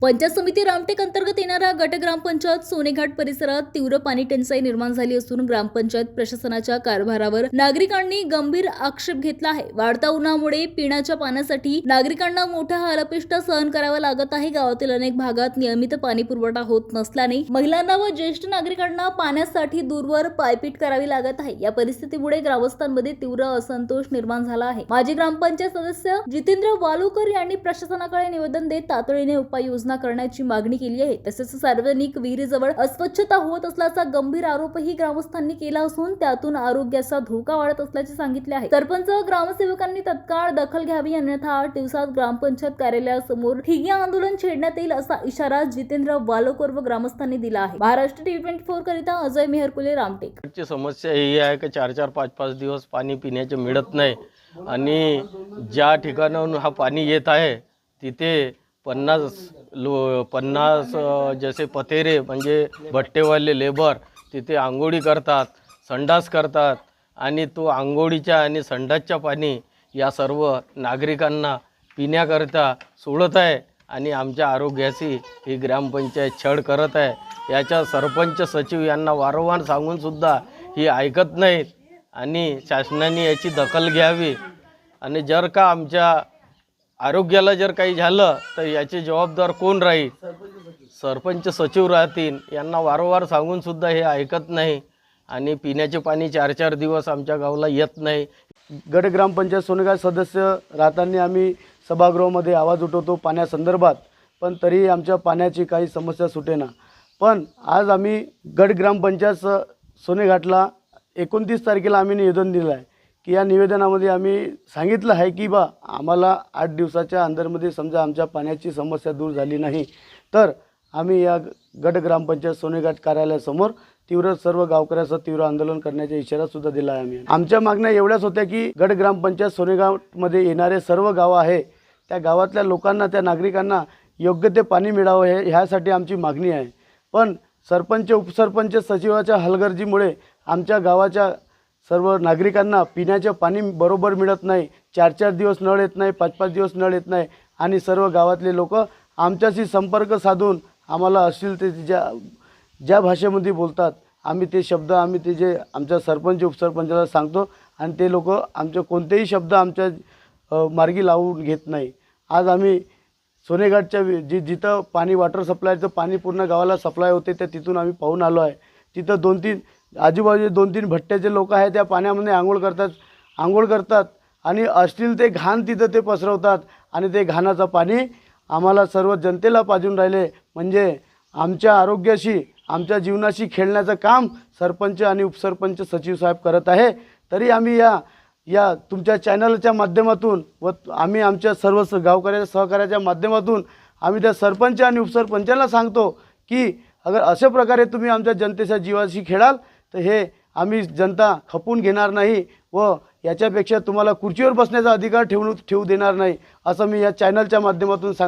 पंचायत समिती रामटेक अंतर्गत येणाऱ्या गट ग्रामपंचायत सोनेघाट परिसरात तीव्र पाणी टंचाई निर्माण झाली असून ग्रामपंचायत प्रशासनाच्या कारभारावर नागरिकांनी गंभीर आक्षेप घेतला आहे। वाढत्या उन्हामुळे पिण्याच्या पाण्यासाठी नागरिकांना मोठा हालअपेष्ट सहन करावा लागत आहे। गावातील अनेक भागात नियमित पाणी पुरवठा होत नसल्याने महिलांना व ज्येष्ठ नागरिकांना पाण्यासाठी दूरवर पायपीट करावी लागत आहे। या परिस्थितीमुळे ग्रामस्थांमध्ये तीव्र असंतोष निर्माण झाला आहे। माजी ग्रामपंचायत सदस्य जितेंद्र वालुकर यांनी प्रशासनाकडे निवेदन देत तातडीने उपाययोजना करण्याची मागणी केली आहे। तसेच सार्वजनिक विहिरीजवळ अस्वच्छता होत असल्याचा गंभीर आरोपही ग्रामस्थांनी केला असून त्यातून आरोग्याचा धोका वाढत असल्याचे सांगितले आहे। सरपंच ग्रामसेवकांनी तत्काळ दखल घ्यावी, अन्यथा 8 दिवसात ग्रामपंचायत कार्यालयासमोर ठिय्या आंदोलन छेडण्यात येईल असा इशारा जितेंद्र वालुकर व ग्रामस्थांनी दिला आहे। महाराष्ट्र टीव्ही 24 करिता अजय मेहरकुले, रामटेक। ची समस्या ही आहे की 4-4, 5-5 दिवस पाणी पिण्याचे मिळत नाही आणि ज्या ठिकाणाहून हा पाणी येत आहे तिथे 50 जसे पतेरे म्हणजे भट्टेवाले लेबर तिथे आंघोळी करतात, संडास करतात आणि तो आंघोळीच्या आणि संडासच्या पाणी या सर्व नागरिकांना पिण्याकरता सोडत आहे आणि आमच्या आरोग्याची ही ग्रामपंचायत छळ करत आहे। याच्या सरपंच सचिव यांना वारंवार सांगूनसुद्धा ही ऐकत नाहीत आणि शासनाने याची दखल घ्यावी आणि जर का आमच्या आरोग्याला जर काही झालं तर याचे जबाबदार कोण राहील? सरपंच सचिव राहतील। यांना वारंवार सांगूनसुद्धा हे ऐकत नाही आणि पिण्याचे पाणी 4-4 दिवस आमच्या गावाला येत नाही। गट ग्रामपंचायत सोनेघाट सदस्य राहताना आम्ही सभागृहामध्ये आवाज उठवतो पाण्यासंदर्भात, पण तरीही आमच्या पाण्याची काही समस्या सुटेना। पण आज आम्ही गट ग्रामपंचायत सोनेघाटला 29 तारखेला आम्ही निवेदन दिलं आहे की या निवेदनामध्ये आम्ही सांगितलं आहे की आम्हाला 8 दिवसाच्या अंदरमध्ये समजा आमच्या पाण्याची समस्या दूर झाली नाही तर आम्ही या गट ग्रामपंचायत सोनेघाट कार्यालयासमोर सर्व गावकऱ्याचं तीव्र आंदोलन करण्याचा इशारासुद्धा दिला आहे। आमच्या मागण्या एवढ्याच होत्या की गट ग्रामपंचायत सोनेघाटमध्ये येणारे सर्व गावं आहे त्या गावातल्या लोकांना, त्या नागरिकांना योग्य ते पाणी मिळावं ह्यासाठी आमची मागणी आहे। पण सरपंच, उपसरपंच, सचिवाच्या हलगर्जीमुळे आमच्या गावाच्या सर्व नागरिकांना पिण्याचे पाणी बरोबर मिळत नाही। 4-4 दिवस नळ येत नाही, 5-5 दिवस नळ येत नाही आणि सर्व गावातले लोक आमच्याशी संपर्क साधून आम्हाला ते ज्या भाषेमध्ये बोलतात आम्ही ते शब्द जे आमच्या सरपंच उपसरपंचाला सांगतो आणि ते लोक आमचे कोणतेही शब्द आमच्या मार्गी लावून घेत नाही। आज आम्ही सोनेघाटच्या जिथं पाणी वॉटर सप्लायचं पाणी पूर्ण गावाला सप्लाय होते त्या तिथून आम्ही पाहून आलो आहे। तिथं 2-3 आजूबाजूचे 2-3 भट्ट्याचे लोक आहेत त्या पाण्यामध्ये आंघोळ करतात आणि अश्लील ते घाण तिथं ते पसरवतात आणि ते घाणाचं पाणी आम्हाला सर्व जनतेला पाजून राहिले। म्हणजे आमच्या आरोग्याशी, आमच्या जीवनाशी खेळण्याचं काम सरपंच आणि उपसरपंच सचिव साहेब करत आहे। तरी आम्ही या तुमच्या चॅनलच्या माध्यमातून व आम्ही आमच्या सर्व गावकऱ्याच्या सहकार्याच्या माध्यमातून आम्ही त्या सरपंच आणि उपसरपंचांना सांगतो की अगर अशा प्रकारे तुम्ही आमच्या जनतेच्या जीवाशी खेळाल तर हे आम्ही जनता खपून घेणार नाही व याच्यापेक्षा तुम्हाला खुर्चीवर बसण्याचा अधिकार ठेवू देणार नाही, असं मी या चॅनलच्या माध्यमातून सांगतो।